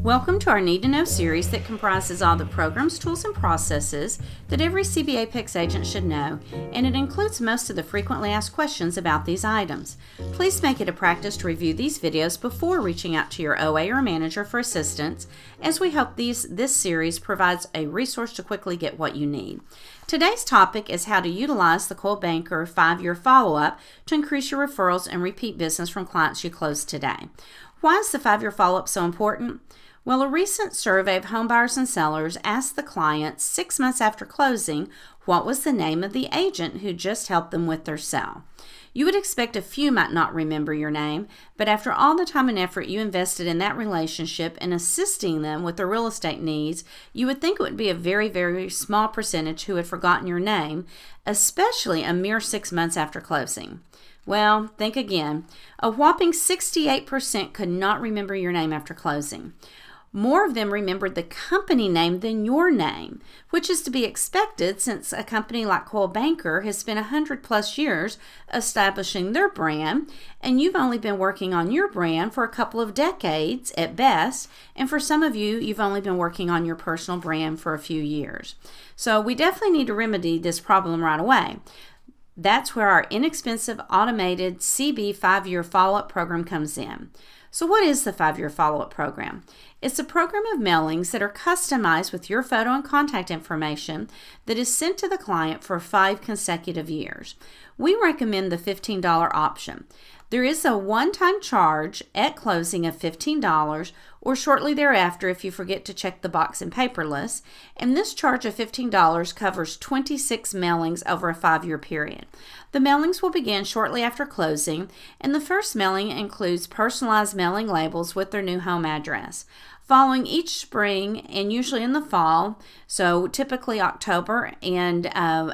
Welcome to our Need to Know series that comprises all the programs, tools, and processes that every CB Apex agent should know, and it includes most of the frequently asked questions about these items. Please make it a practice to review these videos before reaching out to your OA or manager for assistance, as we hope this series provides a resource to quickly get what you need. Today's topic is how to utilize the Coldwell Banker 5-year follow-up to increase your referrals and repeat business from clients you close today. Why is the 5-year follow-up so important? Well, a recent survey of home buyers and sellers asked the clients 6 months after closing what was the name of the agent who just helped them with their sale. You would expect a few might not remember your name, but after all the time and effort you invested in that relationship and assisting them with their real estate needs, you would think it would be a very, very small percentage who had forgotten your name, especially a mere 6 months after closing. Well, think again. A whopping 68% could not remember your name after closing. More of them remembered the company name than your name, which is to be expected since a company like Coldwell Banker has spent 100+ years establishing their brand, and you've only been working on your brand for a couple of decades at best, and for some of you, you've only been working on your personal brand for a few years. So we definitely need to remedy this problem right away. That's where our inexpensive automated CB 5-year follow-up program comes in. So what is the 5-year follow-up program? It's a program of mailings that are customized with your photo and contact information that is sent to the client for 5 consecutive years. We recommend the $15 option. There is a one-time charge at closing of $15 or shortly thereafter if you forget to check the box in paperless, and this charge of $15 covers 26 mailings over a 5-year period. The mailings will begin shortly after closing, and the first mailing includes personalized mailing labels with their new home address. Following each spring and usually in the fall, so typically October and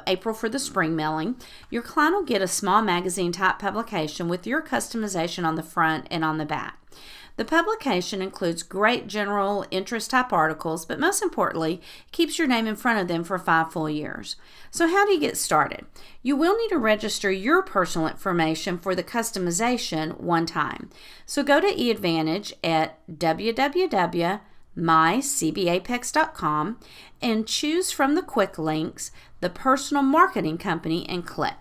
April for the spring mailing, your client will get a small magazine type publication with your customization on the front and on the back. The publication includes great general interest type articles, but most importantly, keeps your name in front of them for 5 full years. So how do you get started? You will need to register your personal information for the customization one time. So go to eAdvantage at www.mycbapex.com and choose from the quick links the personal marketing company and click.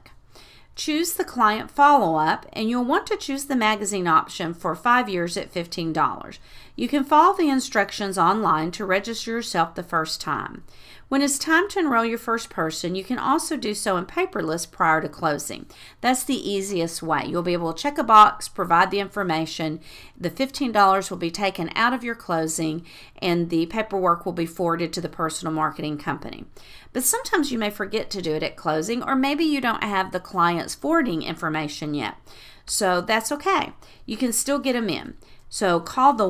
Choose the client follow-up, and you'll want to choose the magazine option for 5 years at $15. You can follow the instructions online to register yourself the first time. When it's time to enroll your first person, you can also do so in paperless prior to closing. That's the easiest way. You'll be able to check a box, provide the information. The $15 will be taken out of your closing, and the paperwork will be forwarded to the personal marketing company. But sometimes you may forget to do it at closing, or maybe you don't have the client's forwarding information yet. So that's okay. You can still get them in. So call the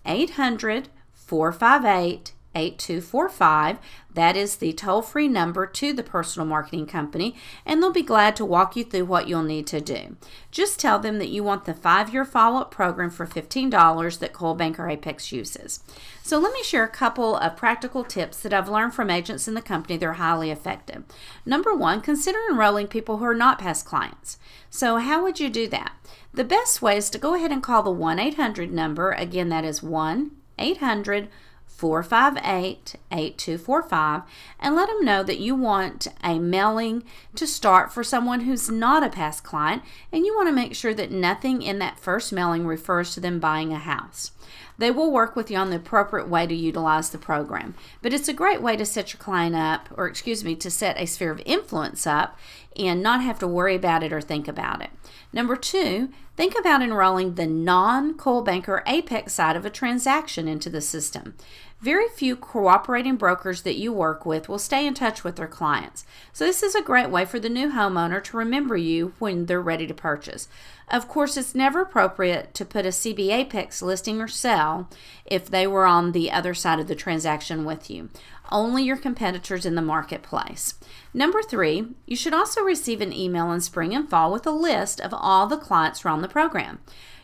1-800-458-8245. That is the toll-free number to the personal marketing company, and they'll be glad to walk you through what you'll need to do. Just tell them that you want the 5-year follow-up program for $15 that Coldwell Banker Apex uses. So let me share a couple of practical tips that I've learned from agents in the company that are highly effective. Number 1, consider enrolling people who are not past clients. So how would you do that? The best way is to go ahead and call the 1-800 number. Again, that is 1-800-458-8245, and let them know that you want a mailing to start for someone who's not a past client, and you want to make sure that nothing in that first mailing refers to them buying a house. They will work with you on the appropriate way to utilize the program, but it's a great way to set your client up, to set a sphere of influence up and not have to worry about it or think about it. Number 2, think about enrolling the non-Coldwell Banker Apex side of a transaction into the system. Very few cooperating brokers that you work with will stay in touch with their clients. So this is a great way for the new homeowner to remember you when they're ready to purchase. Of course, it's never appropriate to put a CB Apex listing or sell if they were on the other side of the transaction with you. Only your competitors in the marketplace. Number 3, you should also receive an email in spring and fall with a list of all the clients who are on the program.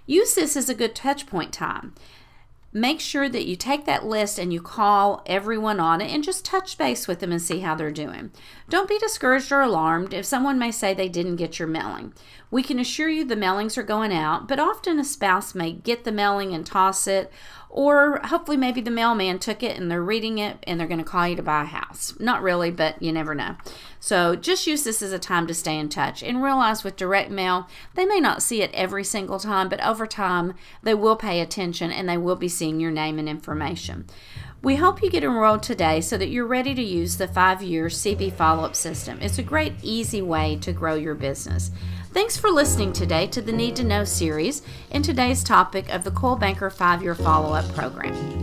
Use this as a good touch point time. make sure that you take that list and you call everyone on it and just touch base with them and see how they're doing. Don't be discouraged or alarmed if someone may say they didn't get your mailing. We can assure you the mailings are going out, but often a spouse may get the mailing and toss it, or hopefully maybe the mailman took it and they're reading it and they're going to call you to buy a house. Not really, but you never know. So just use this as a time to stay in touch and realize with direct mail, they may not see it every single time, but over time they will pay attention and they will be seeing your name and information. We hope you get enrolled today so that you're ready to use the 5-year CB follow-up system. It's a great, easy way to grow your business. Thanks for listening today to the Need to Know series and today's topic of the Coldwell Banker 5-year follow-up program.